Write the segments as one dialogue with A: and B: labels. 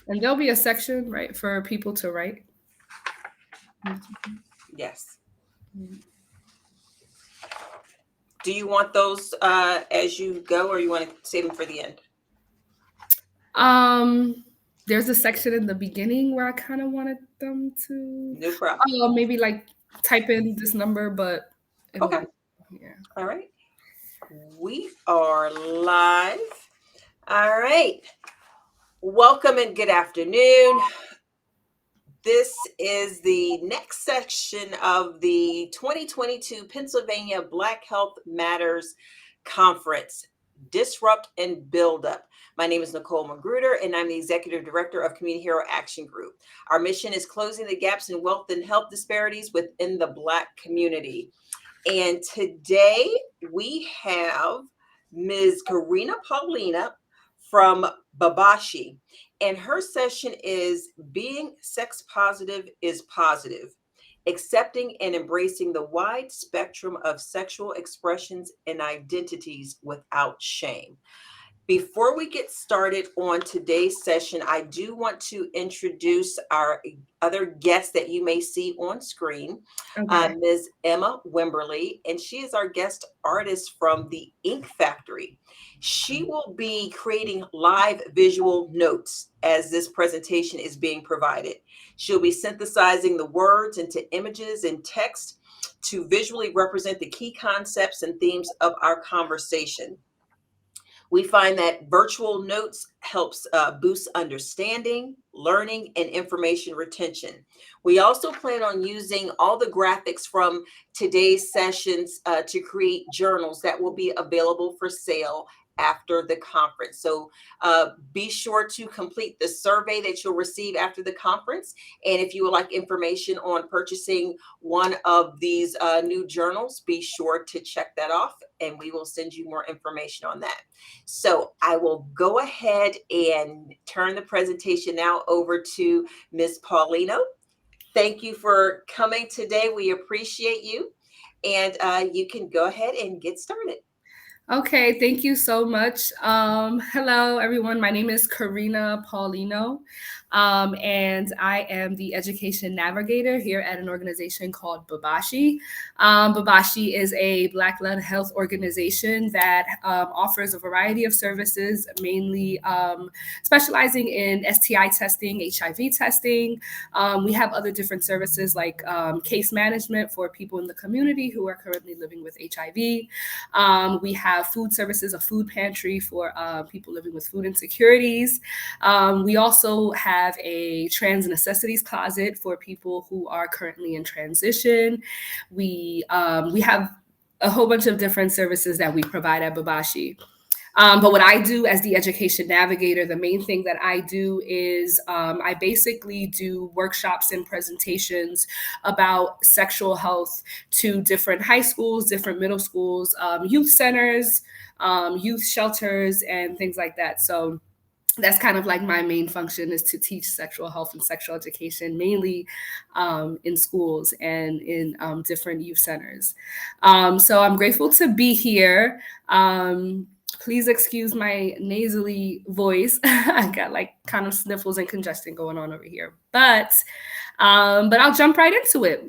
A: And there'll be a section, right, for people to write.
B: Yes. Do you want those as you go, or you want to save them for the end?
A: Um, there's a section in the beginning where I kind of wanted them to,
B: No problem.
A: maybe like type in this number, but in
B: Okay.
A: the yeah.
B: All right. We are live. All right. Welcome and good afternoon. This is the next section of the 2022 Pennsylvania Black Health Matters Conference, Disrupt and Build Up. My name is Nicole Magruder, and I'm the Executive Director of Community Hero Action Group. Our mission is closing the gaps in wealth and health disparities within the Black community. And today we have Ms. Karina Paulino from Bashi. And her session is Being Sex Positive is Positive, Accepting and Embracing the Wide Spectrum of Sexual Expressions and Identities Without Shame. Before we get started on today's session, I do want to introduce our other guest that you may see on screen,
A: Okay.
B: Ms. Emma Wimberly, and she is our guest artist from the Ink Factory. She will be creating live visual notes as this presentation is being provided. She'll be synthesizing the words into images and text to visually represent the key concepts and themes of our conversation. We find that virtual notes helps boost understanding, learning, and information retention. We also plan on using all the graphics from today's sessions to create journals that will be available for sale after the conference. So be sure to complete the survey that you'll receive after the conference. And if you would like information on purchasing one of these new journals, be sure to check that off and we will send you more information on that. So I will go ahead and turn the presentation now over to Ms. Paulino. Thank you for coming today. We appreciate you. And you can go ahead and get started.
A: Okay, thank you so much. Hello, everyone. My name is Karina Paulino, and I am the education navigator here at an organization called Bashi. Bashi is a Black-led health organization that offers a variety of services, mainly specializing in STI testing, HIV testing. We have other different services like case management for people in the community who are currently living with HIV. We have food services, a food pantry for people living with food insecurities. We also have a trans necessities closet for people who are currently in transition. We have a whole bunch of different services that we provide at Babashi. But what I do as the education navigator, the main thing that I do is I basically do workshops and presentations about sexual health to different high schools, different middle schools, youth centers, youth shelters, and things like that. So that's kind of like my main function is to teach sexual health and sexual education, mainly in schools and in different youth centers. So I'm grateful to be here. Please excuse my nasally voice. I got like kind of sniffles and congestion going on over here, but I'll jump right into it.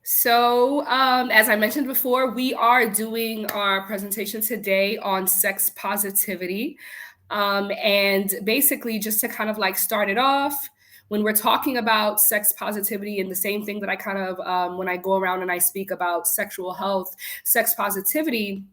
A: So, as I mentioned before, we are doing our presentation today on sex positivity. And basically, just to kind of like start it off, when we're talking about sex positivity and the same thing that I kind of, when I go around and I speak about sexual health, sex positivity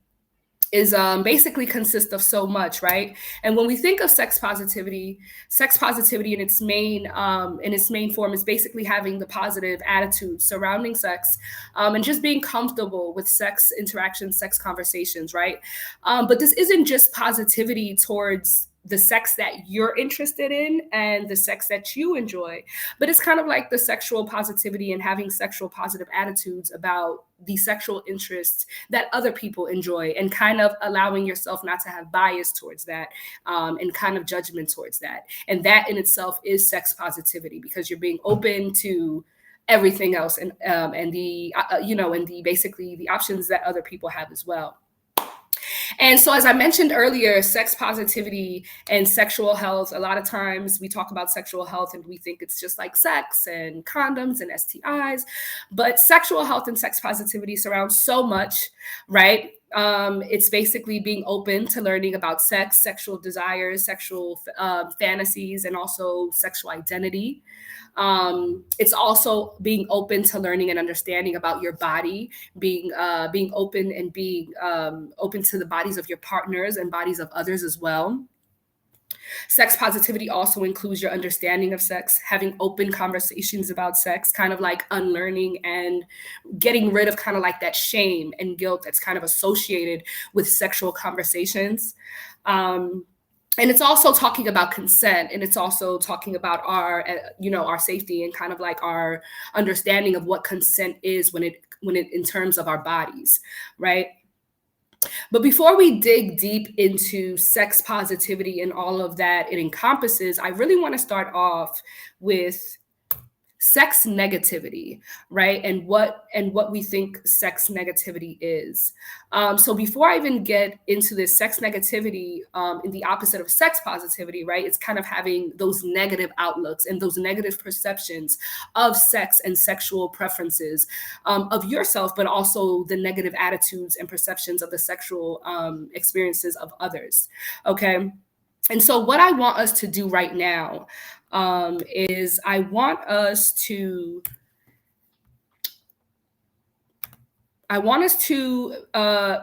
A: is basically consists of so much, right? And when we think of sex positivity in its main form is basically having the positive attitude surrounding sex, and just being comfortable with sex interactions, sex conversations, right? But this isn't just positivity towards the sex that you're interested in and the sex that you enjoy, but it's kind of like the sexual positivity and having sexual positive attitudes about the sexual interests that other people enjoy, and kind of allowing yourself not to have bias towards that, and kind of judgment towards that. And that in itself is sex positivity, because you're being open to everything else, and the and the basically the options that other people have as well. And so, as I mentioned earlier, sex positivity and sexual health, a lot of times we talk about sexual health and we think it's just like sex and condoms and STIs. But sexual health and sex positivity surrounds so much, right? It's basically being open to learning about sex, sexual desires, sexual fantasies, and also sexual identity. It's also being open to learning and understanding about your body, being open and being open to the bodies of your partners and bodies of others as well. Sex positivity also includes your understanding of sex, having open conversations about sex, kind of like unlearning and getting rid of kind of like that shame and guilt that's kind of associated with sexual conversations. Um, and it's also talking about consent, and it's also talking about our our safety and kind of like our understanding of what consent is when it in terms of our bodies, right? But before we dig deep into sex positivity and all of that it encompasses, I really want to start off with sex negativity, right? And what we think sex negativity is. So before I even get into this, sex negativity, in the opposite of sex positivity, right? It's kind of having those negative outlooks and those negative perceptions of sex and sexual preferences, of yourself, but also the negative attitudes and perceptions of the sexual experiences of others. Okay. And so, what I want us to do right now, is I want us to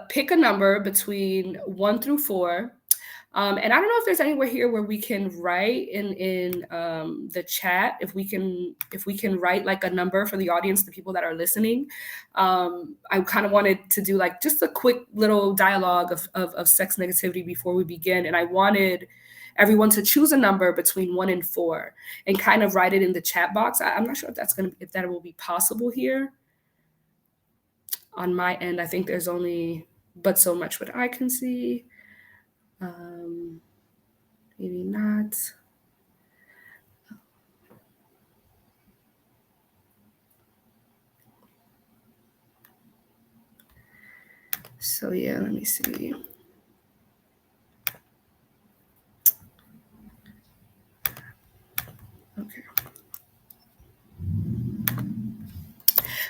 A: pick a number between 1 through 4. And I don't know if there's anywhere here where we can write in the chat, if we can write like a number for the audience, the people that are listening. I kind of wanted to do like just a quick little dialogue of sex negativity before we begin, and I wanted everyone to choose a number between 1 and 4 and kind of write it in the chat box. I'm not sure if that will be possible here on my end. I think there's only but so much what I can see. Maybe not. So yeah, let me see. Okay.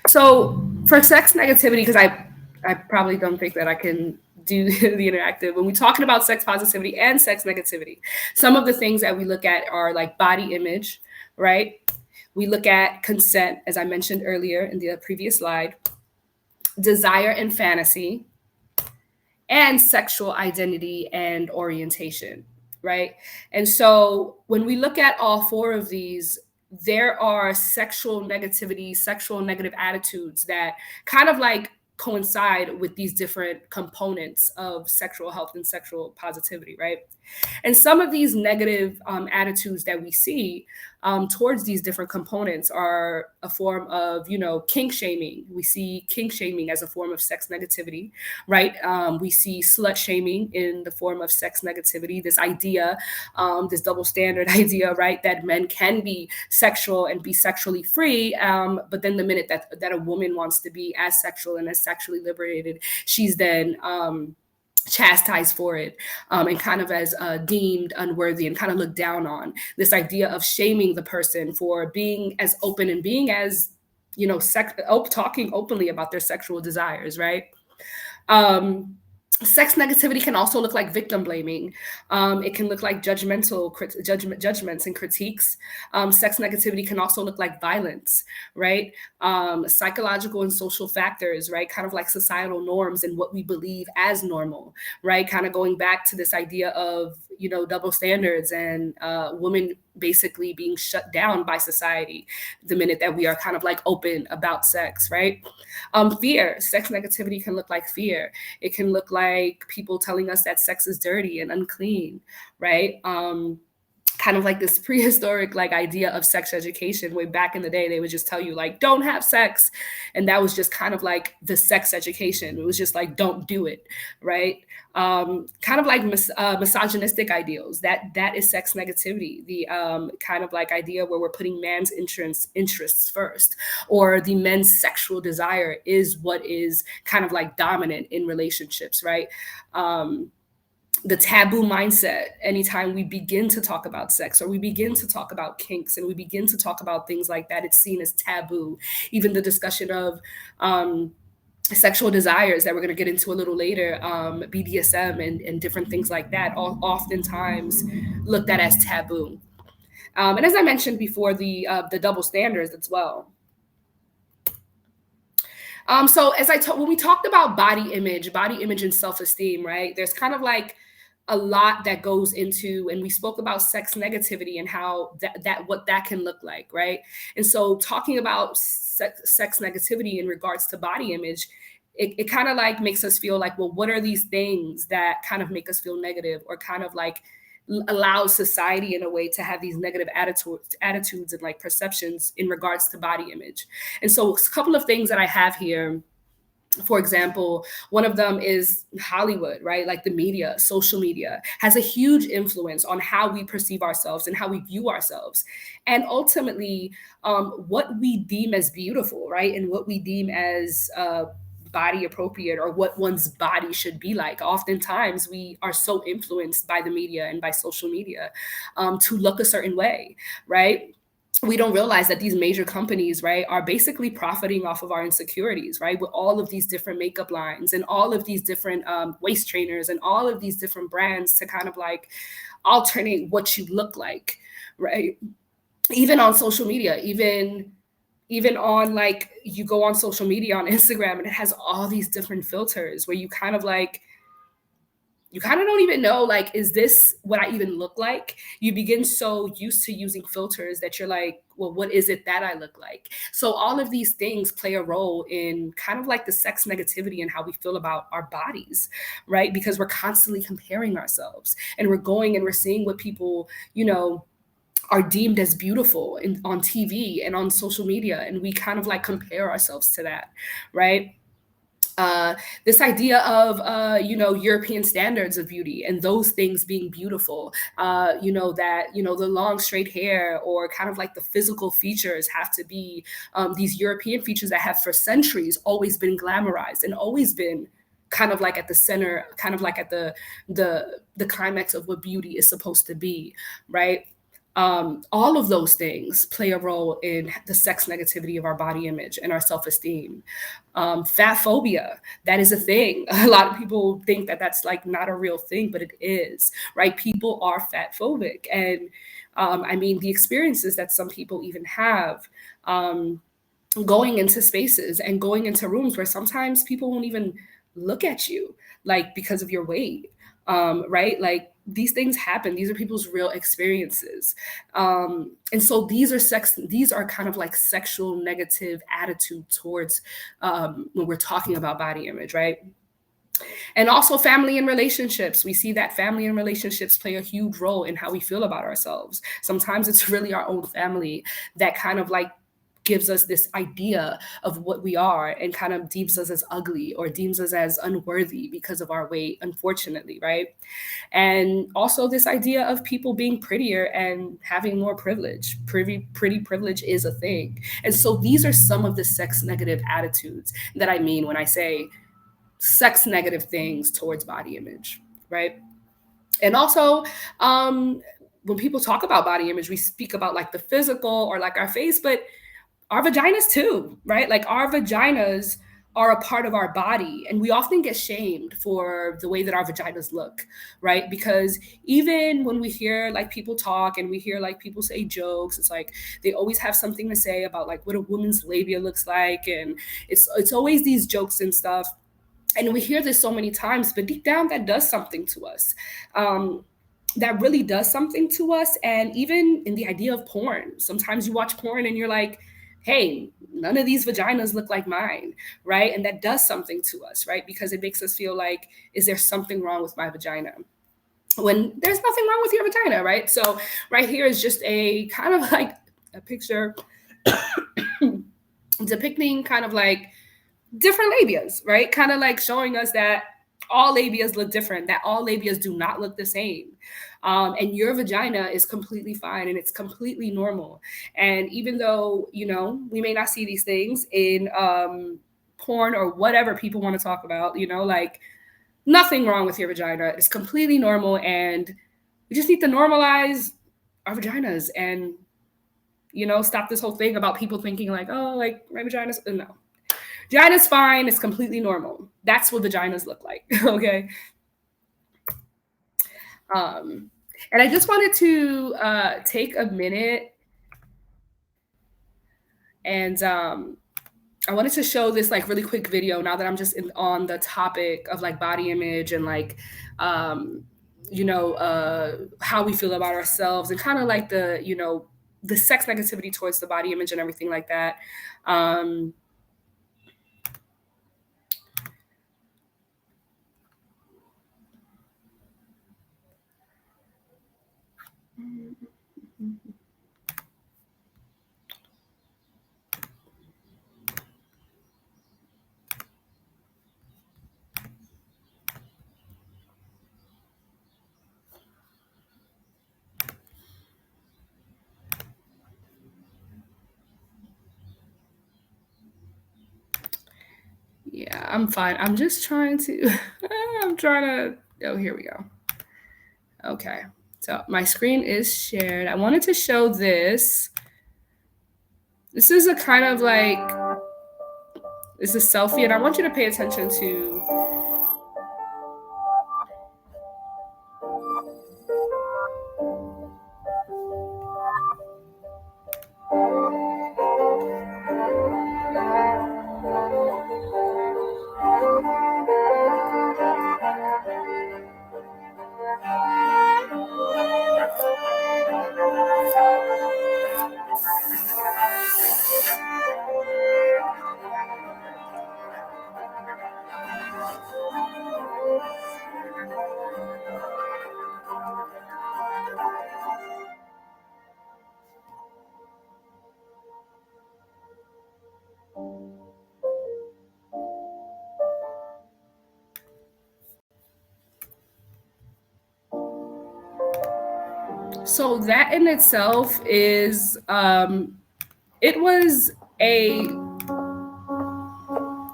A: So for sex negativity, because I probably don't think that I can do the interactive. When we're talking about sex positivity and sex negativity, some of the things that we look at are like body image, right? We look at consent, as I mentioned earlier in the previous slide, desire and fantasy, and sexual identity and orientation, right? And so when we look at all 4 of these, there are sexual negativity, sexual negative attitudes that kind of like coincide with these different components of sexual health and sexual positivity, right? And some of these negative attitudes that we see towards these different components are a form of, kink shaming. We see kink shaming as a form of sex negativity, right? We see slut shaming in the form of sex negativity. This idea, this double standard idea, right, that men can be sexual and be sexually free, but then the minute that a woman wants to be as sexual and as sexually liberated, she's then chastised for it, and kind of as deemed unworthy and kind of looked down on. This idea of shaming the person for being as open and being as talking openly about their sexual desires, right? um, Sex negativity can also look like victim blaming. It can look like judgments and critiques. Sex negativity can also look like violence, right? Psychological and social factors, right? Kind of like societal norms and what we believe as normal, right? Kind of going back to this idea of double standards and women basically being shut down by society the minute that we are kind of like open about sex, right? Fear, sex negativity can look like fear. It can look like people telling us that sex is dirty and unclean, right? kind of like this prehistoric like idea of sex education. Way back in the day, they would just tell you like don't have sex, and that was just kind of like the sex education. It was just like don't do it, right? Kind of like misogynistic ideals. That is sex negativity. The kind of like idea where we're putting man's interests first, or the men's sexual desire is what is kind of like dominant in relationships, right? Um, the taboo mindset anytime we begin to talk about sex or we begin to talk about kinks and we begin to talk about things like that, it's seen as taboo. Even the discussion of sexual desires that we're going to get into a little later, BDSM and different things like that, all oftentimes looked at as taboo. And as I mentioned before, the double standards as well. So when we talked about body image and self-esteem, right? There's kind of like a lot that goes into, and we spoke about sex negativity and how that what that can look like, right? And so talking about sex negativity in regards to body image, it kind of like makes us feel like, well, what are these things that kind of make us feel negative, or kind of like allows society in a way to have these negative attitudes and like perceptions in regards to body image. And so a couple of things that I have here, for example, one of them is Hollywood, right? Like the media, social media has a huge influence on how we perceive ourselves and how we view ourselves. And ultimately, what we deem as beautiful, right? And what we deem as body appropriate, or what one's body should be like. Oftentimes, we are so influenced by the media and by social media to look a certain way, right? We don't realize that these major companies, right, are basically profiting off of our insecurities, right, with all of these different makeup lines and all of these different waist trainers and all of these different brands to kind of like alternate what you look like, right? Even on social media, even on like you go on social media on Instagram and it has all these different filters where you kind of like you kind of don't even know, like, is this what I even look like? You begin so used to using filters that you're like, well, what is it that I look like? So all of these things play a role in kind of like the sex negativity and how we feel about our bodies, right? Because we're constantly comparing ourselves, and we're going and we're seeing what people, are deemed as beautiful on TV and on social media, and we kind of like compare ourselves to that, right? uh, this idea of European standards of beauty and those things being beautiful, that the long straight hair or kind of like the physical features have to be these European features that have for centuries always been glamorized and always been kind of like at the center, kind of like at the the climax of what beauty is supposed to be, right? All of those things play a role in the sex negativity of our body image and our self-esteem. Fat phobia, that is a thing. A lot of people think that that's like not a real thing, but it is, right? People are fat phobic. And I mean, the experiences that some people even have, um, going into spaces and going into rooms where sometimes people won't even look at you, like because of your weight, right? Like these things happen. These are people's real experiences. And so these are kind of like sexual negative attitude towards when we're talking about body image, right? And also family and relationships. We see that family and relationships play a huge role in how we feel about ourselves. Sometimes it's really our own family that kind of like gives us this idea of what we are and kind of deems us as ugly or deems us as unworthy because of our weight, unfortunately, right? And also this idea of people being prettier and having more privilege. Pretty privilege is a thing. And so these are some of the sex negative attitudes that I mean when I say sex negative things towards body image, right? And also, um, when people talk about body image, we speak about like the physical or like our face, but our vaginas too, right? Like our vaginas are a part of our body, and we often get shamed for the way that our vaginas look, right? Because even when we hear like people talk and we hear like people say jokes, it's like they always have something to say about like what a woman's labia looks like, and it's always these jokes and stuff. And we hear this so many times, but deep down that does something to us. That really does something to us. And even in the idea of porn, sometimes you watch porn and you're like, hey, none of these vaginas look like mine, right? And that does something to us, right? Because it makes us feel like, is there something wrong with my vagina? when there's nothing wrong with your vagina, right? So right here is just a kind of like a picture depicting kind of like different labias, right? Kind of like showing us that all labias look different, that all labias do not look the same. And your vagina is completely fine and it's completely normal. And even though, we may not see these things in porn or whatever people want to talk about, like nothing wrong with your vagina. It's completely normal. And we just need to normalize our vaginas and, stop this whole thing about people thinking like, oh, like my vagina's, no. Vagina's fine. It's completely normal. That's what vaginas look like. Okay. Um, and I just wanted to take a minute and I wanted to show this like really quick video now that I'm just on the topic of like body image and like, um, how we feel about ourselves and kind of like the sex negativity towards the body image and everything like that. Um, yeah, I'm fine. I'm just trying to, I'm trying to, oh, here we go. Okay. So my screen is shared. I wanted to show this. This is a kind of like, it's a selfie, and I want you to pay attention to. So that in itself is, it was a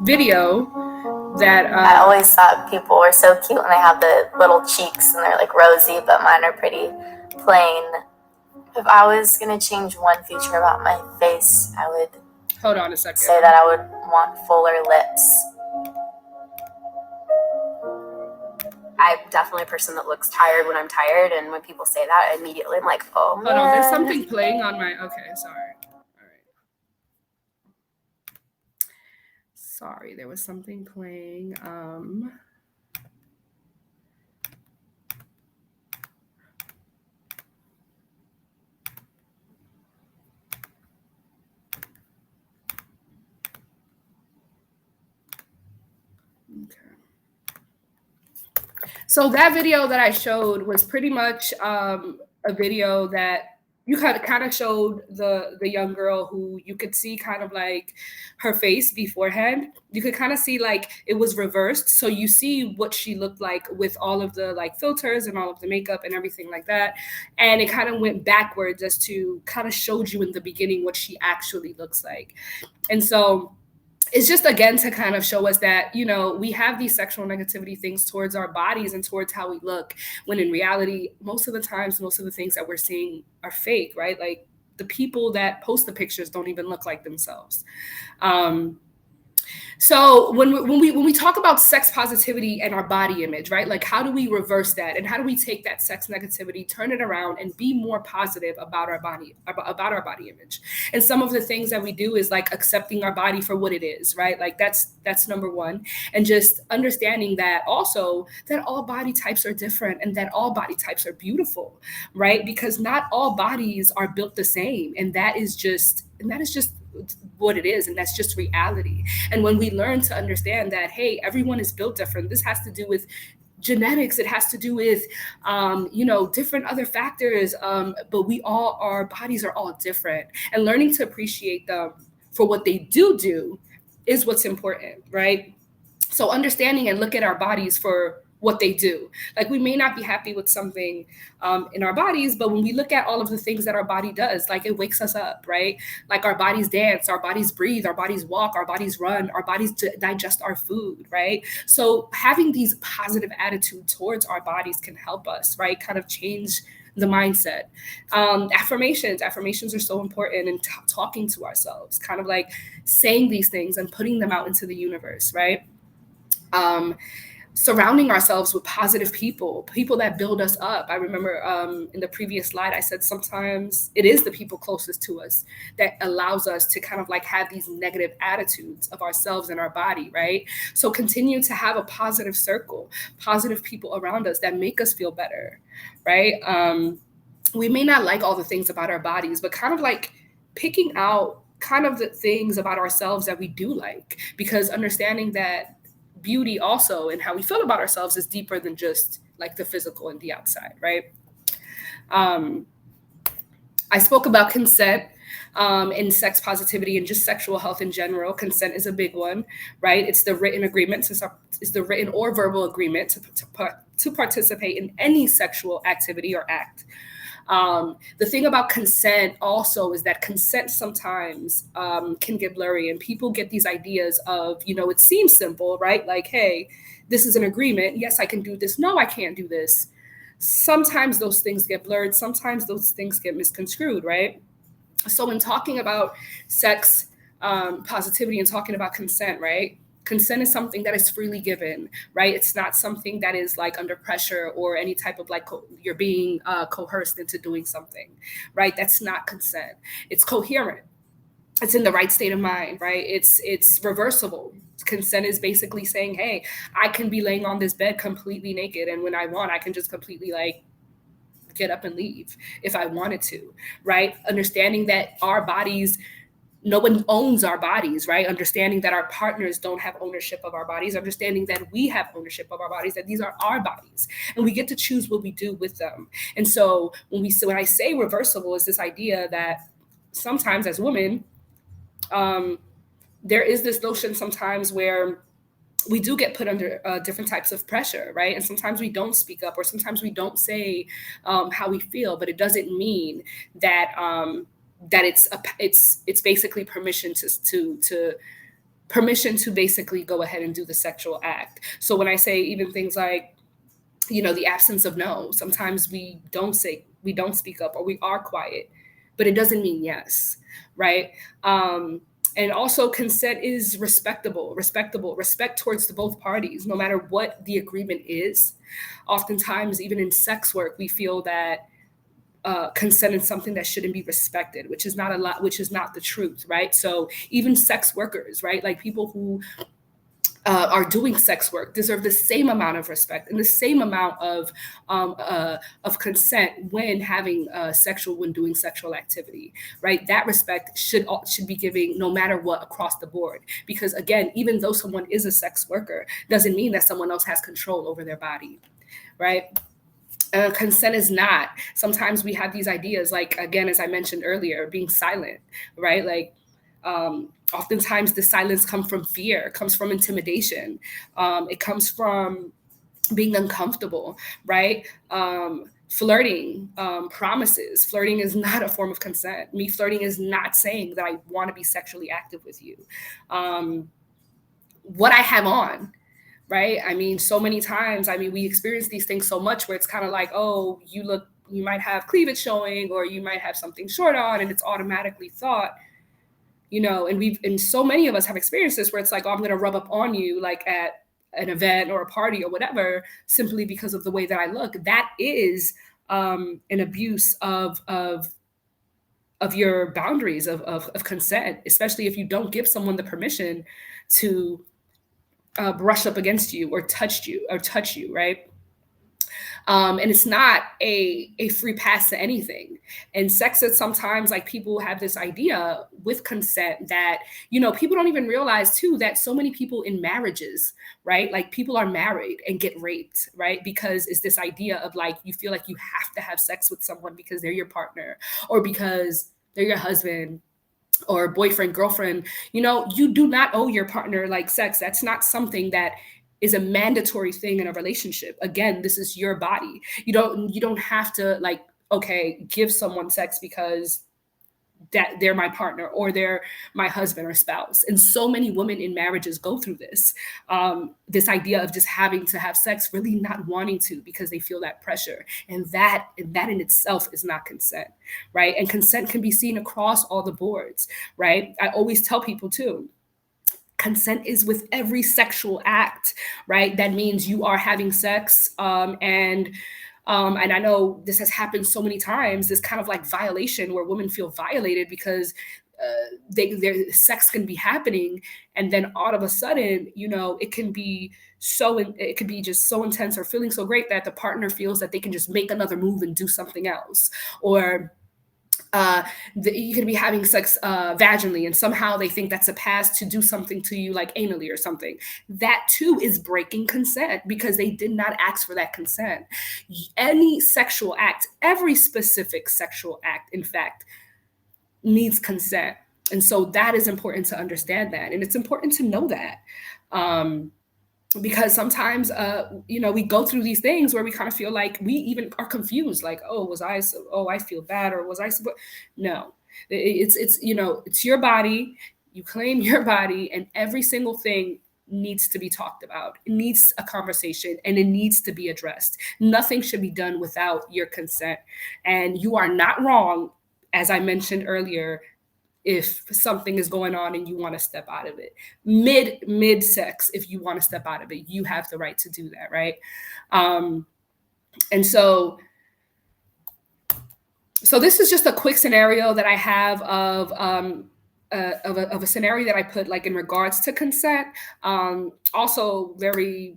A: video that
C: I always thought people were so cute when they have the little cheeks and they're like rosy, but mine are pretty plain. If I was gonna change one feature about my face, I would
A: hold on a second.
C: Say that I would want fuller lips. I'm definitely a person that looks tired when I'm tired, and when people say that, I immediately am like, oh man.
A: Hold on, there's something playing on my, okay, sorry. Sorry, there was something playing. So that video that I showed was pretty much a video that you kind of showed the young girl who you could see kind of like her face beforehand. You could kind of see like it was reversed, so you see what she looked like with all of the like filters and all of the makeup and everything like that, and it kind of went backwards as to kind of showed you in the beginning what she actually looks like. And so it's just again to kind of show us that we have these sexual negativity things towards our bodies and towards how we look, when in reality most of the times most of the things that we're seeing are fake, right? Like the people that post the pictures don't even look like themselves. So when we talk about sex positivity and our body image, right? Like how do we reverse that, and how do we take that sex negativity, turn it around, and be more positive about our body, about our body image? And some of the things that we do is like accepting our body for what it is, right? Like that's number one, and just understanding that also that all body types are different and that all body types are beautiful, right? Because not all bodies are built the same, and that is just what it is, and that's just reality. And when we learn to understand that, hey, everyone is built different, this has to do with genetics, it has to do with different other factors, but our bodies are all different, and learning to appreciate them for what they do is what's important, right? So understanding and look at our bodies for what they do. Like, we may not be happy with something in our bodies, but when we look at all of the things that our body does, like, it wakes us up, right? Like, our bodies dance, our bodies breathe, our bodies walk, our bodies run, our bodies digest our food, right? So having these positive attitudes towards our bodies can help us, right, kind of change the mindset. Affirmations are so important in talking to ourselves, kind of like saying these things and putting them out into the universe, right? um, Surrounding ourselves with positive people that build us up. I remember in the previous slide, I said sometimes it is the people closest to us that allows us to kind of like have these negative attitudes of ourselves and our body, right? So continue to have a positive circle, positive people around us that make us feel better, right? We may not like all the things about our bodies, but kind of like picking out kind of the things about ourselves that we do like, because understanding that beauty also and how we feel about ourselves is deeper than just like the physical and the outside, right? Um, I spoke about consent and sex positivity and just sexual health in general. Consent is a big one, right? It's the written agreement, it's the written or verbal agreement to participate in any sexual activity or act. The thing about consent also is that consent sometimes can get blurry, and people get these ideas of, it seems simple, right? Like, hey, this is an agreement. Yes, I can do this. No, I can't do this. Sometimes those things get blurred. Sometimes those things get misconstrued, right? So when talking about sex positivity and talking about consent, right? Consent is something that is freely given, right? It's not something that is like under pressure or any type of like you're being coerced into doing something, right? That's not consent. It's coherent. It's in the right state of mind, right? It's reversible. Consent is basically saying, hey, I can be laying on this bed completely naked, and when I want, I can just completely like get up and leave if I wanted to, right? Understanding that our bodies, no one owns our bodies, right? Understanding that our partners don't have ownership of our bodies, understanding that we have ownership of our bodies, that these are our bodies, and we get to choose what we do with them. And so when I say reversible, is this idea that sometimes as women, um, there is this notion sometimes where we do get put under different types of pressure, right? And sometimes we don't speak up, or sometimes we don't say how we feel, but it doesn't mean that it's basically permission to basically go ahead and do the sexual act. So when I say even things like, the absence of no, sometimes we don't speak up, or we are quiet, but it doesn't mean yes, right? And also consent is respect towards the both parties, no matter what the agreement is. Oftentimes, even in sex work, we feel that consent is something that shouldn't be respected, which is not the truth, right? So even sex workers, right, like people who are doing sex work, deserve the same amount of respect and the same amount of consent when doing sexual activity, right? That respect should be given no matter what, across the board. Because again, even though someone is a sex worker, doesn't mean that someone else has control over their body, right? Consent is not. Sometimes we have these ideas, like, again, as I mentioned earlier, being silent, right? Like, oftentimes the silence comes from fear, comes from intimidation. It comes from being uncomfortable, right? Flirting, promises. Flirting is not a form of consent. Me flirting is not saying that I want to be sexually active with you. What I have on, right? I mean, so many times, we experience these things so much where it's kind of like, oh, you might have cleavage showing, or you might have something short on, and it's automatically thought, and so many of us have experienced this where it's like, oh, I'm going to rub up on you, like at an event or a party or whatever, simply because of the way that I look. That is an abuse of your boundaries of consent, especially if you don't give someone the permission to brush up against you or touch you, right? And it's not a free pass to anything. And sex is sometimes like people have this idea with consent that, people don't even realize too that so many people in marriages, right? Like people are married and get raped, right? Because it's this idea of like, you feel like you have to have sex with someone because they're your partner or because they're your husband or boyfriend, girlfriend. You do not owe your partner like sex. That's not something that is a mandatory thing in a relationship. Again, this is your body. You don't have to like, okay, give someone sex because that they're my partner or they're my husband or spouse. And so many women in marriages go through this idea of just having to have sex, really not wanting to because they feel that pressure. And that in itself is not consent, right? And consent can be seen across all the boards, right? I always tell people too, consent is with every sexual act, right? That means you are having sex, and I know this has happened so many times. This kind of like violation where women feel violated because their sex can be happening, and then all of a sudden, it can be it could be just so intense or feeling so great that the partner feels that they can just make another move and do something else, or uh, you could be having sex vaginally and somehow they think that's a pass to do something to you like anally or something. That too is breaking consent because they did not ask for that consent. Any sexual act, every specific sexual act, in fact, needs consent. And so that is important to understand that. And it's important to know that. Because sometimes we go through these things where we kind of feel like we even are confused, like, I feel bad, or was I supposed? No, it's your body. You claim your body, and every single thing needs to be talked about. It needs a conversation, and it needs to be addressed. Nothing should be done without your consent. And you are not wrong, as I mentioned earlier, if something is going on and you want to step out of it mid sex. If you want to step out of it, you have the right to do that, right? And so this is just a quick scenario that I have of a scenario that I put like in regards to consent. Also very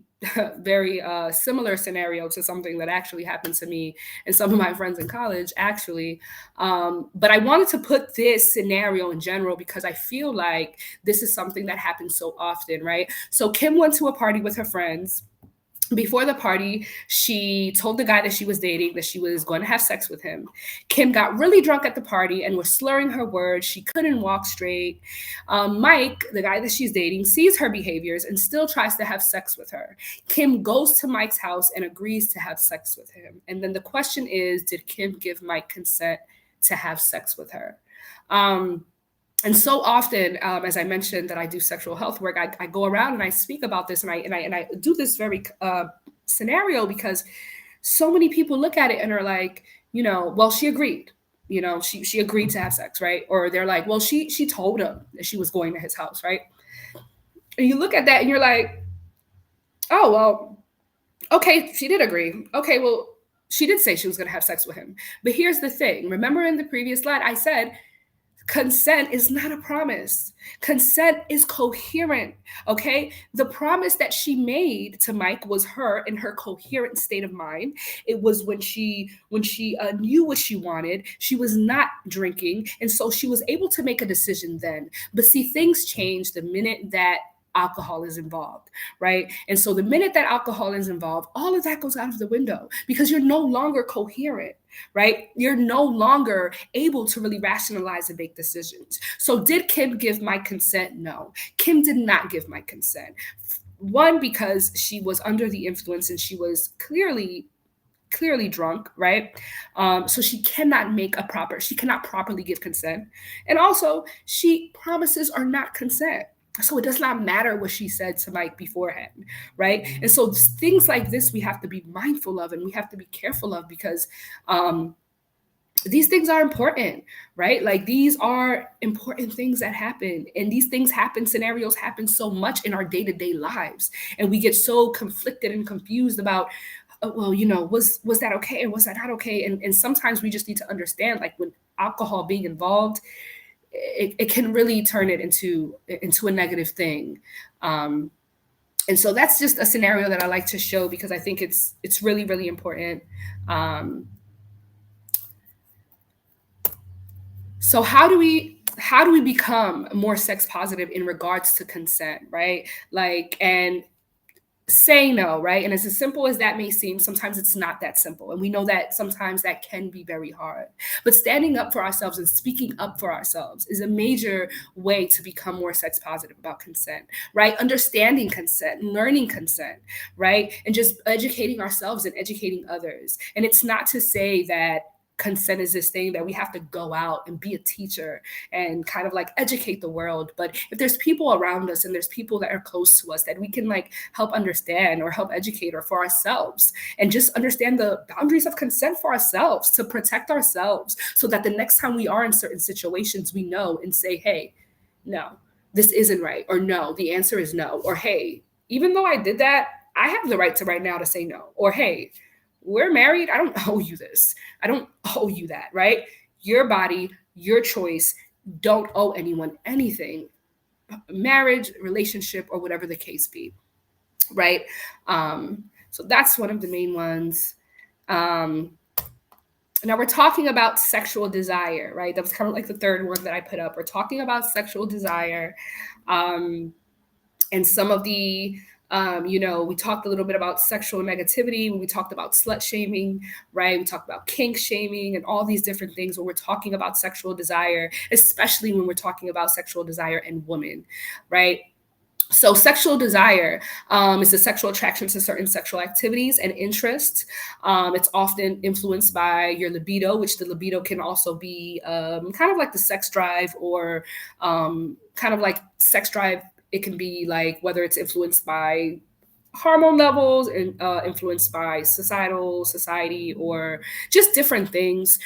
A: very similar scenario to something that actually happened to me and some of my friends in college, actually. But I wanted to put this scenario in general because I feel like this is something that happens so often, right? So Kim went to a party with her friends. Before the party, she told the guy that she was dating that she was going to have sex with him. Kim got really drunk at the party and was slurring her words. She couldn't walk straight. Mike, the guy that she's dating, sees her behaviors and still tries to have sex with her. Kim goes to Mike's house and agrees to have sex with him. And then the question is, did Kim give Mike consent to have sex with her? And so often, as I mentioned, that I do sexual health work, I go around and I speak about this, and I do this very scenario because so many people look at it and are like, well, she agreed. She agreed to have sex, right? Or they're like, well, she told him that she was going to his house, right? And you look at that and you're like, oh well, okay, she did agree. Okay, well, she did say she was going to have sex with him. But here's the thing. Remember in the previous slide, I said consent is not a promise. Consent is coherent, okay? The promise that she made to Mike was her in her coherent state of mind. It was when she knew what she wanted. She was not drinking, and so she was able to make a decision then. But see, things change the minute that alcohol is involved, right? And so the minute that alcohol is involved, all of that goes out of the window because you're no longer coherent, right? You're no longer able to really rationalize and make decisions. So did Kim give my consent? No. Kim did not give my consent. One, because she was under the influence and she was clearly drunk, right? So she cannot she cannot properly give consent. And also, promises are not consent. So it does not matter what she said to Mike beforehand, right? And so things like this we have to be mindful of and we have to be careful of because these things are important, right? Like these are important things that happen. And these things happen, scenarios happen so much in our day-to-day lives. And we get so conflicted and confused about, well, was that okay or was that not okay? And sometimes we just need to understand, like when alcohol being involved, it can really turn it into a negative thing. And so that's just a scenario that I like to show because I think it's really, really important. Um, so how do we become more sex positive in regards to consent, right? Like, and say no, right? And as simple as that may seem, sometimes it's not that simple. And we know that sometimes that can be very hard. But standing up for ourselves and speaking up for ourselves is a major way to become more sex positive about consent, right? Understanding consent, learning consent, right? And just educating ourselves and educating others. And it's not to say that consent is this thing that we have to go out and be a teacher and kind of like educate the world. But if there's people around us and there's people that are close to us that we can like help understand or help educate or for ourselves and just understand the boundaries of consent for ourselves to protect ourselves so that the next time we are in certain situations, we know and say, hey, no, this isn't right. Or no, the answer is no. Or hey, even though I did that, I have the right to right now to say no. Or hey, we're married. I don't owe you this. I don't owe you that, right? Your body, your choice. Don't owe anyone anything. Marriage, relationship, or whatever the case be, right? So that's one of the main ones. Um, Now we're talking about sexual desire, right? That was kind of like the third one that I put up. We're talking about sexual desire. Um, and some of the we talked a little bit about sexual negativity when we talked about slut shaming, right? We talked about kink shaming and all these different things when we're talking about sexual desire, especially when we're talking about sexual desire in women, right? So sexual desire is the sexual attraction to certain sexual activities and interests. It's often influenced by your libido, which the libido can also be kind of like the sex drive or kind of like sex drive. It can be like whether it's influenced by hormone levels and influenced by society or just different things,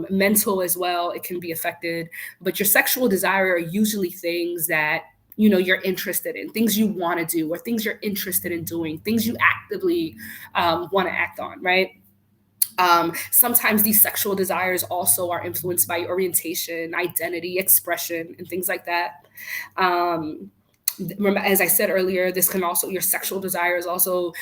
A: mental as well. It can be affected, but your sexual desire are usually things that you're interested in, things you want to do or things you're interested in doing, things you actively want to act on, right? Sometimes these sexual desires also are influenced by orientation, identity, expression, and things like that. um, Remember, as I said earlier, this can also your sexual desires also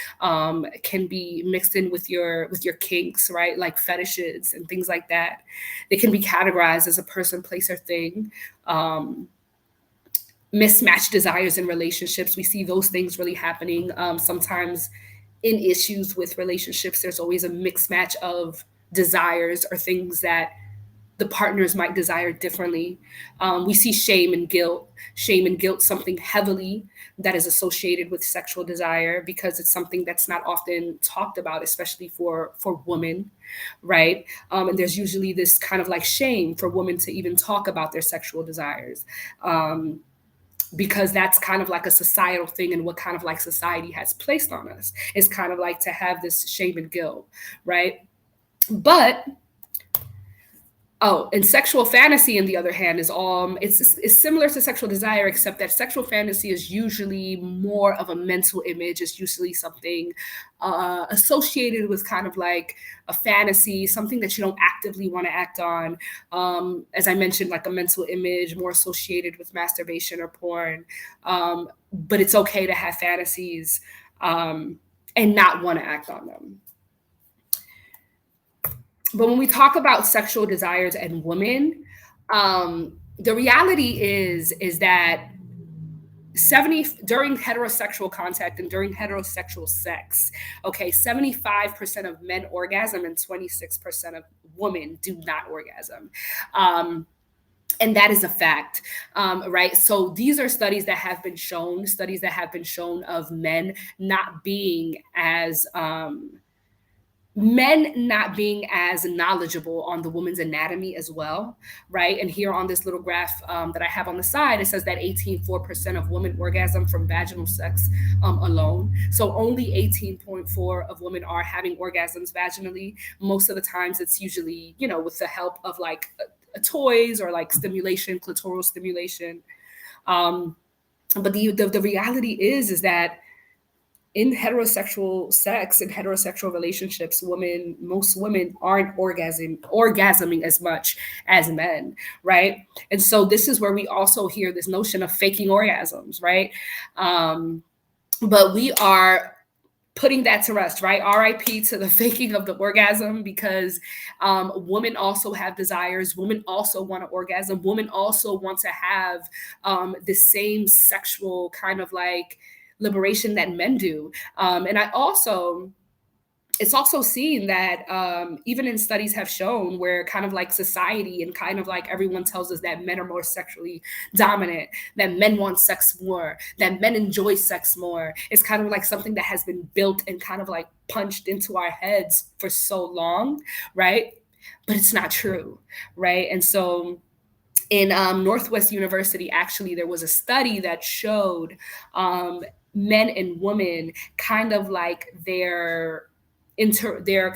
A: can be mixed in with your kinks, right? Like fetishes and things like that. They can be categorized as a person, place, or thing. Um, Mismatched desires in relationships, we see those things really happening sometimes in issues with relationships. There's always a mixed match of desires or things that the partners might desire differently. We see shame and guilt, something heavily that is associated with sexual desire because it's something that's not often talked about, especially for women, right? And there's usually this kind of like shame for women to even talk about their sexual desires. Because that's kind of like a societal thing and what kind of like society has placed on us. It's kind of like to have this shame and guilt, right? But oh, and sexual fantasy, on the other hand, is it's similar to sexual desire, except that sexual fantasy is usually more of a mental image. It's usually something associated with kind of like a fantasy, something that you don't actively want to act on. As I mentioned, like a mental image, more associated with masturbation or porn. But it's okay to have fantasies and not want to act on them. But when we talk about sexual desires and women, the reality is that 70 during heterosexual contact and during heterosexual sex, okay, 75% of men orgasm and 26% of women do not orgasm. And that is a fact, right? So these are studies that have been shown of men not being as knowledgeable on the woman's anatomy as well, right? And here on this little graph that I have on the side, it says that 18.4% of women orgasm from vaginal sex alone. So only 18.4 of women are having orgasms vaginally. Most of the times it's usually, with the help of like toys or like stimulation, clitoral stimulation. But the reality is that in heterosexual sex and heterosexual relationships, most women aren't orgasming as much as men, right? And so this is where we also hear this notion of faking orgasms, right? but we are putting that to rest, right? RIP to the faking of the orgasm, because women also have desires. Women also want to orgasm. Women also want to have the same sexual kind of like liberation that men do. And I also, it's also seen that even in studies have shown where kind of like society and kind of like everyone tells us that men are more sexually dominant, that men want sex more, that men enjoy sex more. It's kind of like something that has been built and kind of like punched into our heads for so long, right? But it's not true, right? And so in Northwest University, actually, there was a study that showed men and women kind of like their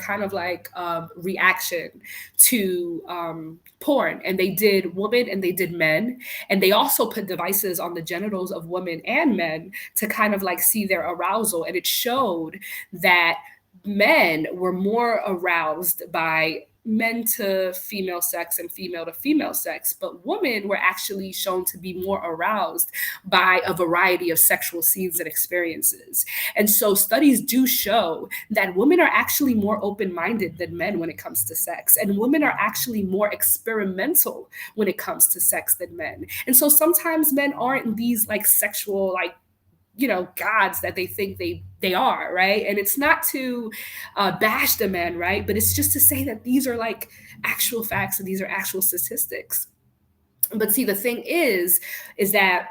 A: kind of like reaction to porn, and they did women and they did men, and they also put devices on the genitals of women and men to kind of like see their arousal, and it showed that men were more aroused by men to female sex and female to female sex, but women were actually shown to be more aroused by a variety of sexual scenes and experiences. And so studies do show that women are actually more open-minded than men when it comes to sex, and women are actually more experimental when it comes to sex than men. And so sometimes men aren't these like sexual like gods that they think they are, right? And it's not to bash the men, right? But it's just to say that these are like actual facts and these are actual statistics. But see, the thing is that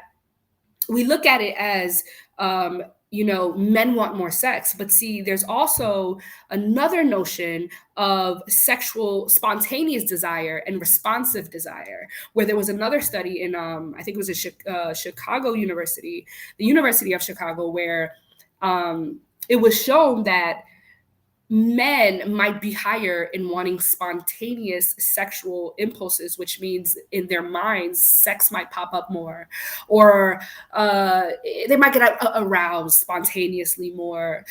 A: we look at it as men want more sex, but see, there's also another notion of sexual spontaneous desire and responsive desire, where there was another study in I think it was a Chicago University, the University of Chicago, where it was shown that men might be higher in wanting spontaneous sexual impulses, which means in their minds, sex might pop up more, or they might get aroused spontaneously more.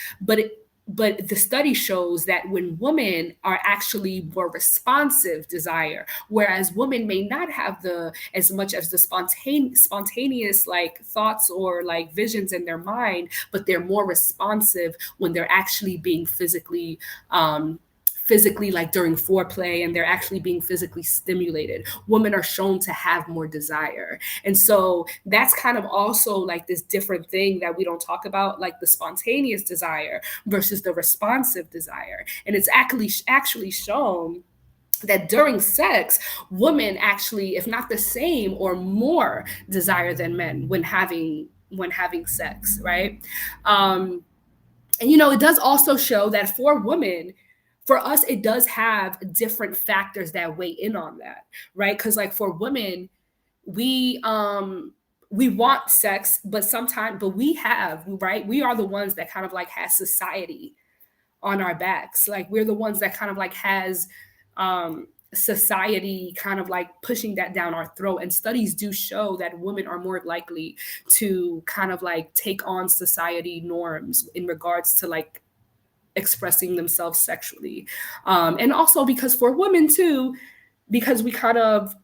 A: But the study shows that when women are actually more responsive desire, whereas women may not have the as much as the spontaneous like thoughts or like visions in their mind, but they're more responsive when they're actually being physically like during foreplay, and they're actually being physically stimulated. Women are shown to have more desire. And so that's kind of also like this different thing that we don't talk about, like the spontaneous desire versus the responsive desire. And it's actually shown that during sex, women actually, if not the same or more desire than men when having sex, right? And it does also show that for women, for us, it does have different factors that weigh in on that, right? Because like for women, we want sex, but we are the ones that kind of like has society on our backs. Like we're the ones that kind of like has society kind of like pushing that down our throat. And studies do show that women are more likely to kind of like take on society norms in regards to like expressing themselves sexually. And also because for women too, because we kind of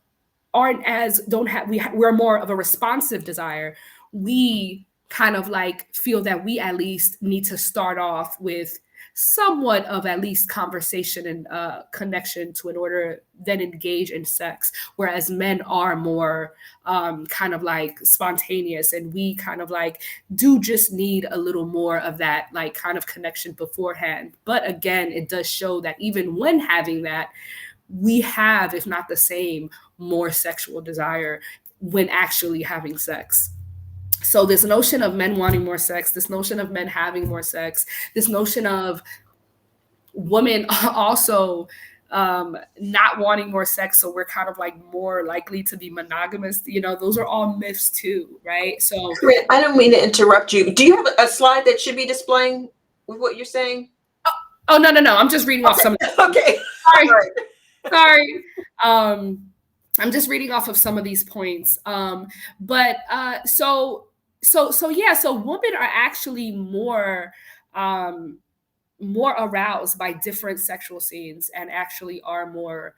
A: aren't as don't have we're more of a responsive desire, we kind of like feel that we at least need to start off with somewhat of at least conversation and connection to in order then engage in sex, whereas men are more kind of like spontaneous, and we kind of like do just need a little more of that like kind of connection beforehand. But again, it does show that even when having that, we have, if not the same, more sexual desire when actually having sex. So this notion of men wanting more sex, this notion of men having more sex, this notion of women also not wanting more sex, so we're kind of like more likely to be monogamous, those are all myths too, right? So
B: I don't mean to interrupt you. Do you have a slide that should be displaying with what you're saying?
A: oh no, I'm just reading off some of
B: Okay.
A: sorry.
B: All right.
A: Sorry. I'm just reading off of some of these points. But so yeah, so women are actually more aroused by different sexual scenes, and actually are more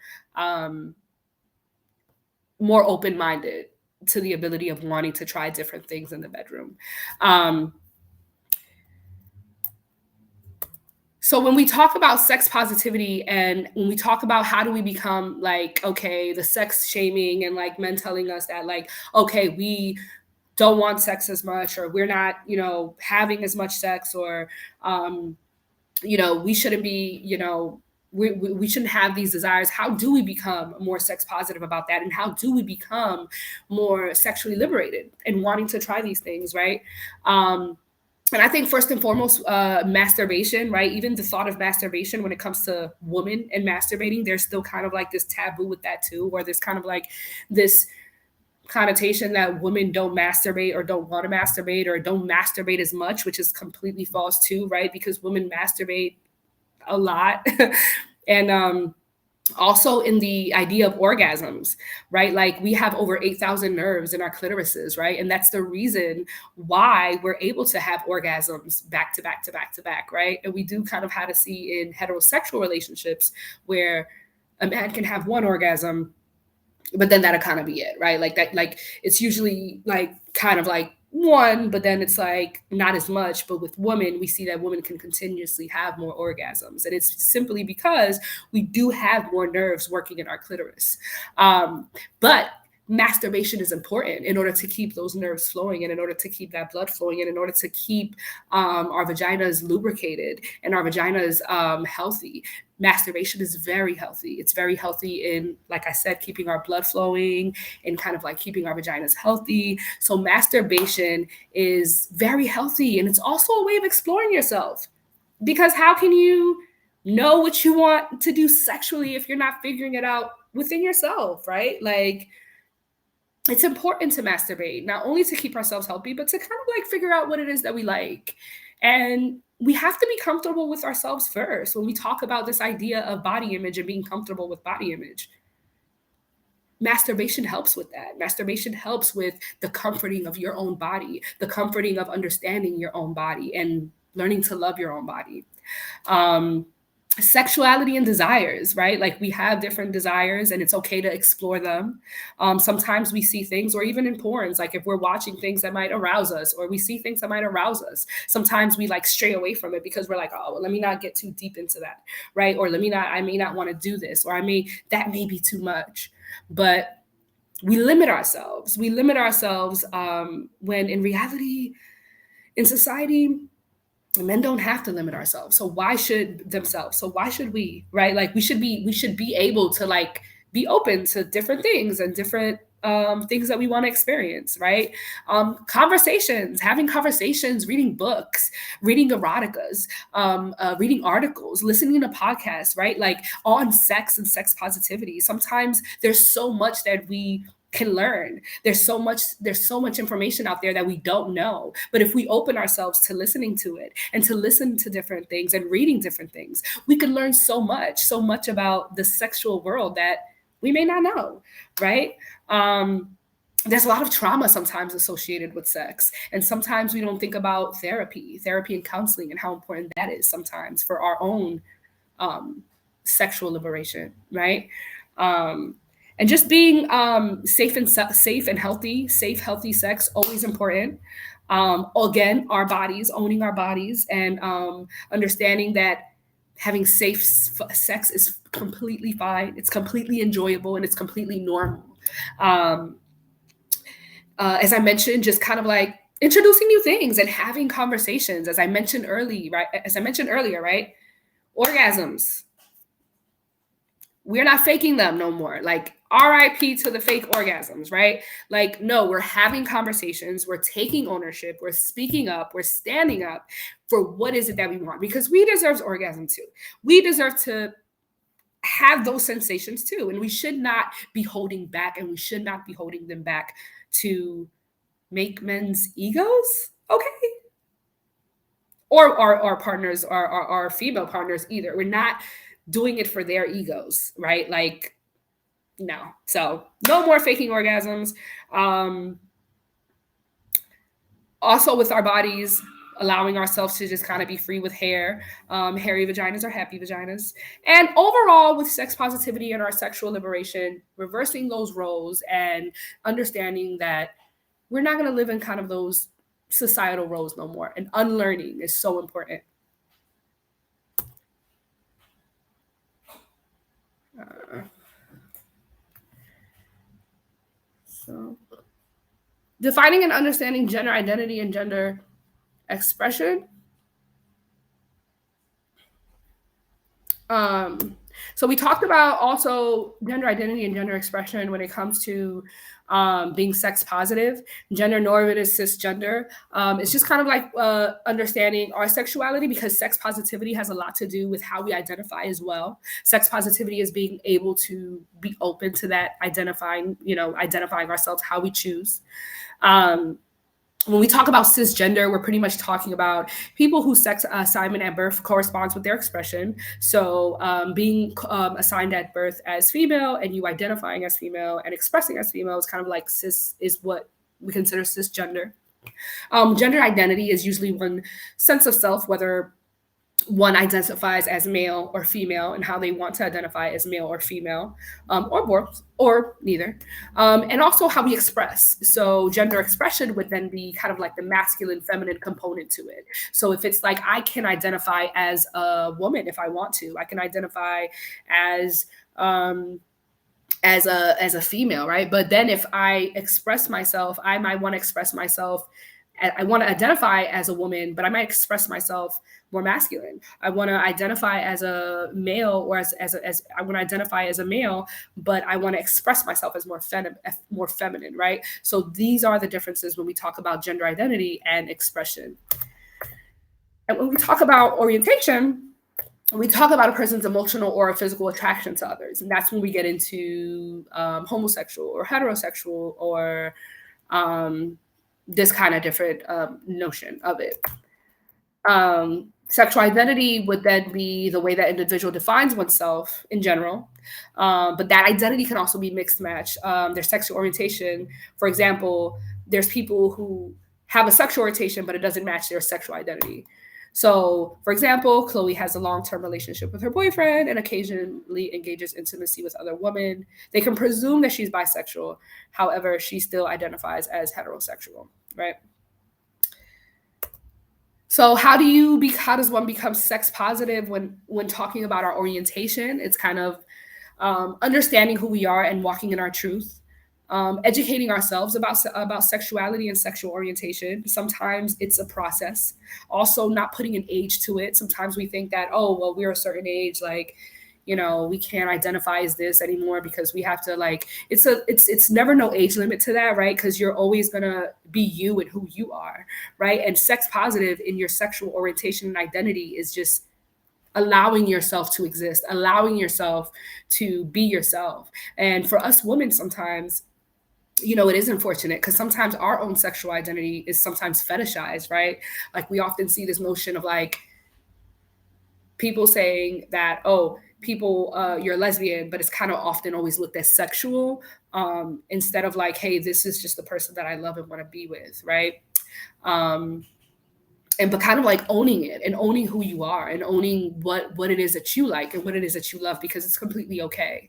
A: open-minded to the ability of wanting to try different things in the bedroom. Um, So when we talk about sex positivity and when we talk about how do we become like, okay, the sex shaming and like men telling us that like, okay, we don't want sex as much, or we're not, having as much sex, or um, we shouldn't be, we shouldn't have these desires. How do we become more sex positive about that? And how do we become more sexually liberated and wanting to try these things, right? And I think first and foremost, masturbation, right? Even the thought of masturbation when it comes to women and masturbating, there's still kind of like this taboo with that too, where there's kind of like this connotation that women don't masturbate or don't want to masturbate or don't masturbate as much, which is completely false too, right? Because women masturbate a lot. And also in the idea of orgasms, right? Like we have over 8,000 nerves in our clitorises, right? And that's the reason why we're able to have orgasms back to back to back to back, right? And we do kind of have to see in heterosexual relationships where a man can have one orgasm, but then that'll kind of be it, right? Like that, like it's usually like kind of like one, but then it's like not as much. But with women, we see that women can continuously have more orgasms, and it's simply because we do have more nerves working in our clitoris. But masturbation is important in order to keep those nerves flowing and in order to keep that blood flowing and in order to keep our vaginas lubricated and our vaginas healthy. Masturbation is very healthy. It's very healthy in, like I said, keeping our blood flowing and kind of like keeping our vaginas healthy. So masturbation is very healthy, and it's also a way of exploring yourself, because how can you know what you want to do sexually if you're not figuring it out within yourself, right? Like it's important to masturbate, not only to keep ourselves healthy, but to kind of like figure out what it is that we like. And we have to be comfortable with ourselves first when we talk about this idea of body image and being comfortable with body image. Masturbation helps with that. Masturbation helps with the comforting of your own body, the comforting of understanding your own body and learning to love your own body. Um, Sexuality and desires, right? Like we have different desires and it's okay to explore them. Sometimes we see things, or even in porns, like if we're watching things that might arouse us or we see things that might arouse us, sometimes we like stray away from it because we're like, oh, well, let me not get too deep into that, right? Or I may not want to do this, or that may be too much. But we limit ourselves. We limit ourselves when in reality, in society, men don't have to limit ourselves. So why should themselves? So why should we, right? Like we should be able to like be open to different things and different things that we want to experience, right? Conversations, having conversations, reading books, reading eroticas, reading articles, listening to podcasts, right? Like on sex and sex positivity. Sometimes there's so much that we can learn. There's so much information out there that we don't know. But if we open ourselves to listening to it and to listen to different things and reading different things, we can learn so much about the sexual world that we may not know, right? There's a lot of trauma sometimes associated with sex. And sometimes we don't think about therapy and counseling and how important that is sometimes for our own um, sexual liberation, right? Um, and just being safe and healthy, healthy sex, always important. Again, our bodies, owning our bodies, and understanding that having sex is completely fine. It's completely enjoyable and it's completely normal. Um, as I mentioned, just kind of like introducing new things and having conversations. As I mentioned earlier, right? Orgasms, we're not faking them no more. Like RIP to the fake orgasms, right? Like, no, we're having conversations, we're taking ownership, we're speaking up, we're standing up for what is it that we want, because we deserve orgasm too. We deserve to have those sensations too. And we should not be holding back, and we should not be holding them back to make men's egos okay. Or our partners, our female partners either. We're not doing it for their egos, right? Like, no. So no more faking orgasms. Also with our bodies, allowing ourselves to just kind of be free with hair. Hairy vaginas are happy vaginas. And overall, with sex positivity and our sexual liberation, reversing those roles and understanding that we're not going to live in kind of those societal roles no more. And unlearning is so important. Defining and understanding gender identity and gender expression. Um, so we talked about also gender identity and gender expression when it comes to being sex positive, gender normative, cisgender. It's just kind of like understanding our sexuality, because sex positivity has a lot to do with how we identify as well. Sex positivity is being able to be open to that, identifying ourselves how we choose. Um, when we talk about cisgender, we're pretty much talking about people whose sex assignment at birth corresponds with their expression. So, being assigned at birth as female and you identifying as female and expressing as female is kind of like cis, is what we consider cisgender. Gender identity is usually one sense of self, whether one identifies as male or female and how they want to identify as male or female, or both or neither, and also how we express. So gender expression would then be kind of like the masculine feminine component to it. So if it's like I can identify as a woman if I want to, I can identify as as a female, right? But then if I express myself, I might want to express myself. I want to identify as a woman, but I might express myself more masculine. I want to identify as a male, or as I want to identify as a male, but I want to express myself as more feminine, right? So these are the differences when we talk about gender identity and expression. And when we talk about orientation, we talk about a person's emotional or physical attraction to others, and that's when we get into homosexual or heterosexual, or this kind of different notion of it. Sexual identity would then be the way that individual defines oneself in general, but that identity can also be mixed match. Their sexual orientation, for example, there's people who have a sexual orientation, but it doesn't match their sexual identity. So, for example, Chloe has a long-term relationship with her boyfriend and occasionally engages intimacy with other women. They can presume that she's bisexual. However, she still identifies as heterosexual, right? So how does one become sex positive when talking about our orientation? It's kind of understanding who we are and walking in our truth, educating ourselves about sexuality and sexual orientation. Sometimes it's a process. Also, not putting an age to it. Sometimes we think that, oh well, we're a certain age, like, we can't identify as this anymore because we have to, like, it's never no age limit to that, right? Because you're always gonna be you and who you are, right? And sex positive in your sexual orientation and identity is just allowing yourself to exist, allowing yourself to be yourself. And for us women, sometimes, it is unfortunate because sometimes our own sexual identity is sometimes fetishized, right? Like, we often see this notion of, like, people saying that, oh, people, you're lesbian, but it's kind of often always looked as sexual, instead of like, hey, this is just the person that I love and want to be with, right? um, and but kind of like owning it and owning who you are and owning what it is that you like and what it is that you love, because it's completely okay.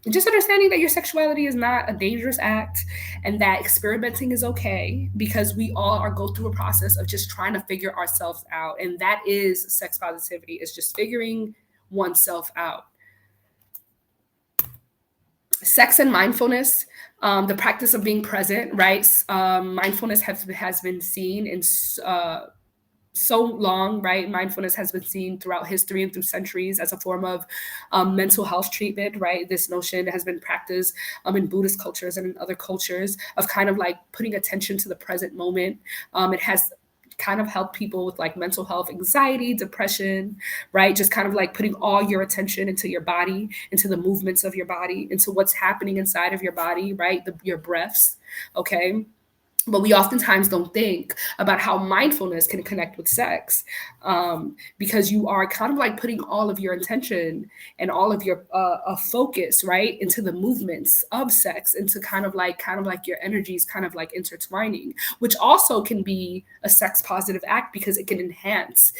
A: Just understanding that your sexuality is not a dangerous act, and that experimenting is okay, because we all are go through a process of just trying to figure ourselves out, and that is sex positivity, is just figuring oneself out. Sex and mindfulness, the practice of being present, right? Mindfulness has been seen in so long, right? Mindfulness has been seen throughout history and through centuries as a form of mental health treatment, right? This notion has been practiced in Buddhist cultures and in other cultures of kind of like putting attention to the present moment. It has kind of helped people with like mental health, anxiety, depression, right? Just kind of like putting all your attention into your body, into the movements of your body, into what's happening inside of your body, right? Your breaths, okay? But we oftentimes don't think about how mindfulness can connect with sex, because you are kind of like putting all of your intention and all of your focus, right, into the movements of sex, into kind of like your energies kind of like intertwining, which also can be a sex positive act because it can enhance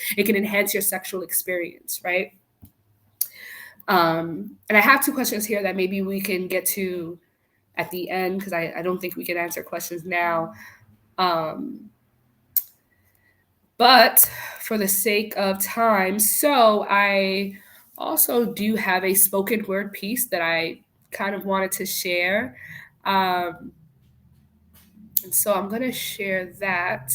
A: your sexual experience, right? And I have two questions here that maybe we can get to at the end, because I don't think we can answer questions now. Um, but for the sake of time, so I also do have a spoken word piece that I kind of wanted to share. Um, And so I'm going to share that.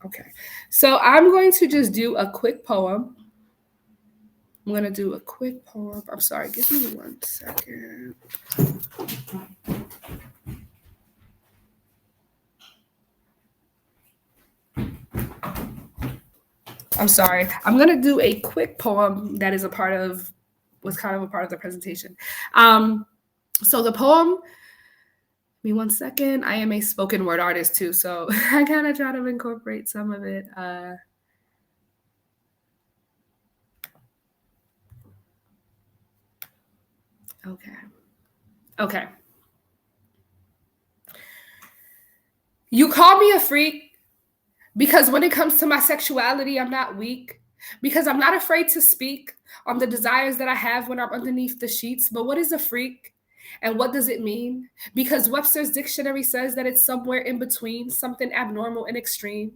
A: Okay. So I'm going to just do a quick poem. I'm going to do a quick poem. I'm sorry, give me 1 second. I'm sorry. I'm going to do a quick poem that is a part of, was kind of a part of the presentation. So the poem, give me 1 second. I am a spoken word artist too, so I kind of try to incorporate some of it. Okay. Okay. You call me a freak because when it comes to my sexuality, I'm not weak. Because I'm not afraid to speak on the desires that I have when I'm underneath the sheets. But what is a freak? And what does it mean? Because Webster's dictionary says that it's somewhere in between, something abnormal and extreme,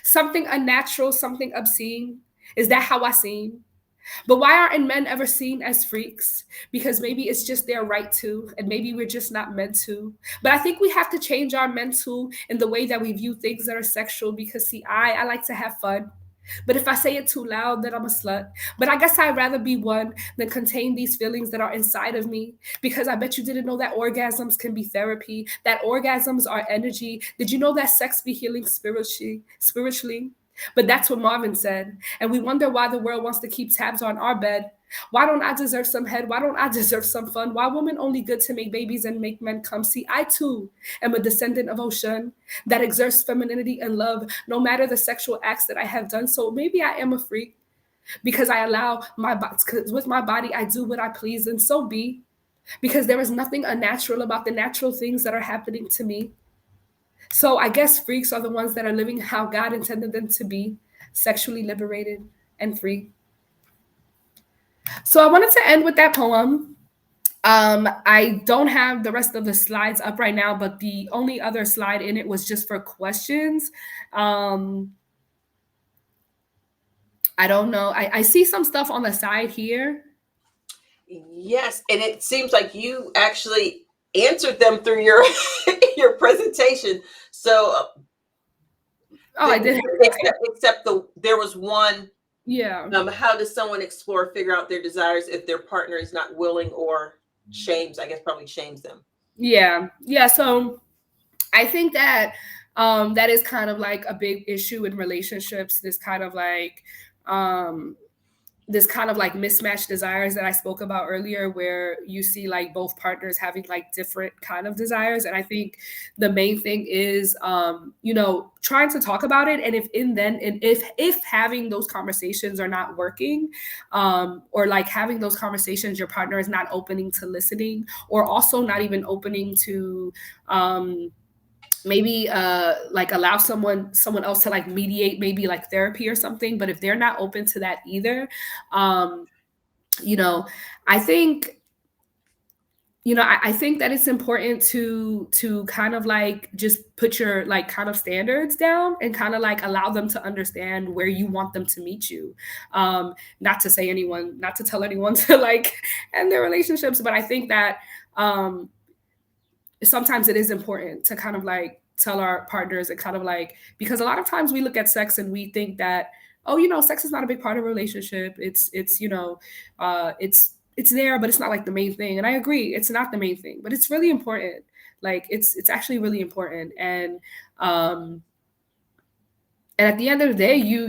A: something unnatural, something obscene. Is that how I seem? But why aren't men ever seen as freaks? Because maybe it's just their right to, and maybe we're just not meant to. But I think we have to change our mental in the way that we view things that are sexual. Because see, I like to have fun. But if I say it too loud, then I'm a slut. But I guess I'd rather be one than contain these feelings that are inside of me. Because I bet you didn't know that orgasms can be therapy, that orgasms are energy. Did you know that sex be healing spiritually? But that's what Marvin said. And we wonder why the world wants to keep tabs on our bed. Why don't I deserve some head? Why don't I deserve some fun? Why women only good to make babies and make men come? See, I too am a descendant of Ocean that exerts femininity and love, no matter the sexual acts that I have done. So maybe I am a freak because I allow my body, because with my body, I do what I please, and so be. Because there is nothing unnatural about the natural things that are happening to me. So I guess freaks are the ones that are living how God intended them to be, sexually liberated and free. So I wanted to end with that poem. I don't have the rest of the slides up right now, but the only other slide in it was just for questions. I don't know. I see some stuff on the side here.
B: Yes, and it seems like you actually answered them through your your presentation. So
A: Oh, I did.
B: except there was one.
A: Yeah.
B: How does someone explore, figure out their desires if their partner is not willing or shames? I guess probably shames them.
A: Yeah. Yeah. So I think that that is kind of like a big issue in relationships. Um, this kind of like mismatched desires that I spoke about earlier, where you see like both partners having like different kind of desires. And I think the main thing is, trying to talk about it. And if having those conversations are not working, or like having those conversations, your partner is not opening to listening, or also not even opening to, maybe like allow someone else to like mediate, maybe like therapy or something. But if they're not open to that either, um you know I think I think that it's important to kind of like just put your like kind of standards down and kind of like allow them to understand where you want them to meet you. Not to tell anyone to like end their relationships, but I think that um sometimes it is important to kind of like tell our partners and kind of like, because a lot of times we look at sex and we think that, oh, sex is not a big part of a relationship. It's there, but it's not like the main thing. And I agree, it's not the main thing, but it's really important. Like it's actually really important. Um and at the end of the day, you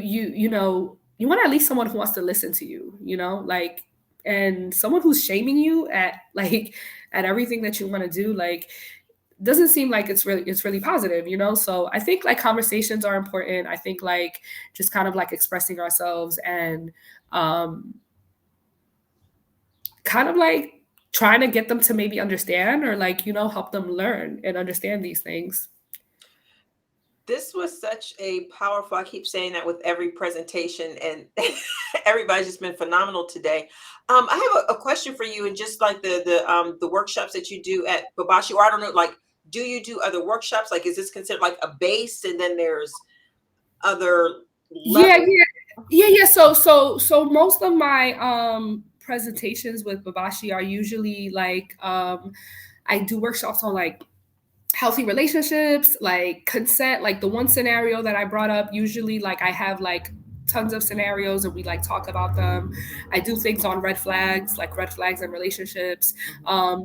A: want at least someone who wants to listen to you, like, and someone who's shaming you at like at everything that you want to do, like, doesn't seem like it's really positive. So I think like conversations are important. I think like just kind of like expressing ourselves and kind of like trying to get them to maybe understand, or like help them learn and understand these things.
B: This was such a powerful, I keep saying that with every presentation, and everybody's just been phenomenal today. I have a question for you, and just like the workshops that you do at Bashi, or I don't know, like do you do other workshops? Like, is this considered like a base, and then there's other
A: Yeah,
B: levels?
A: yeah. So most of my presentations with Babashi are usually like I do workshops on like healthy relationships, like consent, like the one scenario that I brought up. Usually, like I have like tons of scenarios and we like talk about them. I do things on red flags, like red flags in relationships,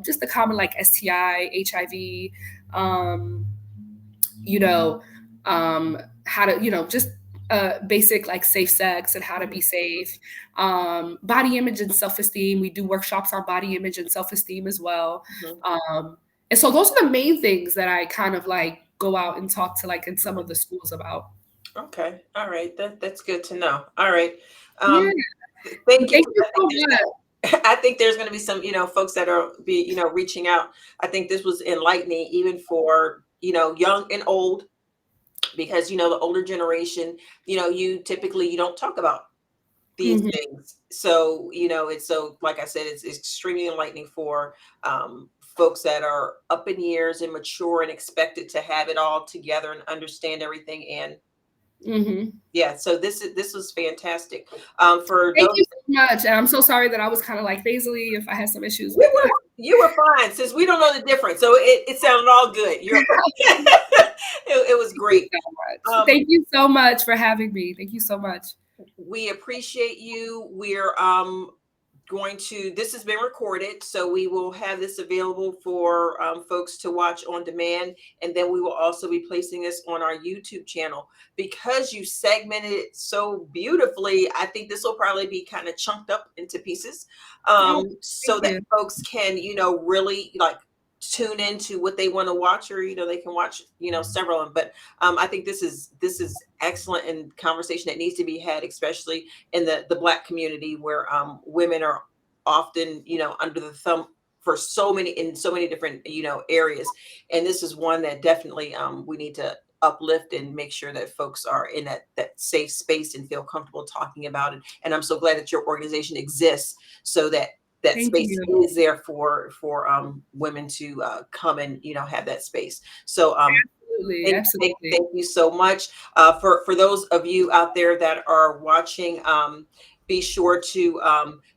A: just the common like STI, HIV, um, you know, how to, just basic like safe sex and how to be safe, body image and self-esteem. We do workshops on body image and self-esteem as well.
B: Mhm.
A: And so those are the main things that I kind of like go out and talk to like in some of the schools about.
B: Okay. All right. That's good to know. All right.
A: Yeah.
B: Um, thank
A: But
B: you.
A: thank you
B: I think
A: so
B: there's
A: much.
B: I think there's going to be some, folks that are reaching out. I think this was enlightening even for, young and old, because, the older generation, you typically, you don't talk about these
A: Mhm.
B: things. So, it's so, like I said, it's extremely enlightening for folks that are up in years and mature and expected to have it all together and understand everything. And
A: Mhm.
B: yeah, so this was fantastic. For
A: Thank
B: those,
A: you so much. And I'm so sorry that I was kind of like nasally if I had some issues
B: you
A: with
B: were
A: the
B: you were fine, since we don't know the difference. So it sounded all good. It was
A: Thank you
B: great.
A: so much.
B: Um,
A: Thank you so much for having me. Thank you so much.
B: we appreciate you. We're going to, this has been recorded, so we will have this available for folks to watch on demand. And then we will also be placing this on our YouTube channel. Because you segmented it so beautifully, I think this will probably be kind of chunked up into pieces,
A: Oh, thank
B: so that
A: you.
B: folks can, really like tune into what they want to watch, or they can watch, several of them. But I think this is excellent, and conversation that needs to be had, especially in the Black community, where women are often, under the thumb for so many different, areas. And this is one that definitely we need to uplift and make sure that folks are in that safe space and feel comfortable talking about it. And I'm so glad that your organization exists, so that that
A: Thank
B: space
A: you.
B: is there for women to come and, have that space. So
A: Absolutely. Absolutely.
B: thank you so much. For those of you out there that are watching, be sure to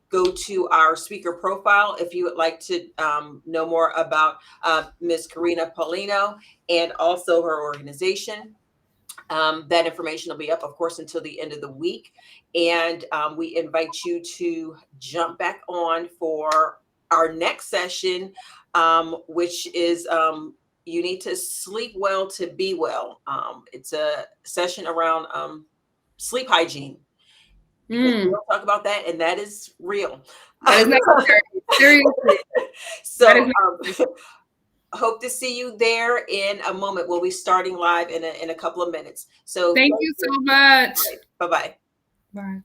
B: go to our speaker profile if you would like to know more about Ms. Karina Paulino and also her organization. That information will be up, of course, until the end of the week. And we invite you to jump back on for our next session, which is you need to sleep well to be well. It's a session around sleep hygiene, because we
A: Mm,
B: don't talk about that, and that is real.
A: that is necessary. Seriously. That is
B: So hope to see you there in a moment. We'll be starting live in a couple of minutes. So
A: Thank
B: thank
A: you
B: you.
A: so much.
B: Bye bye.
A: Bye.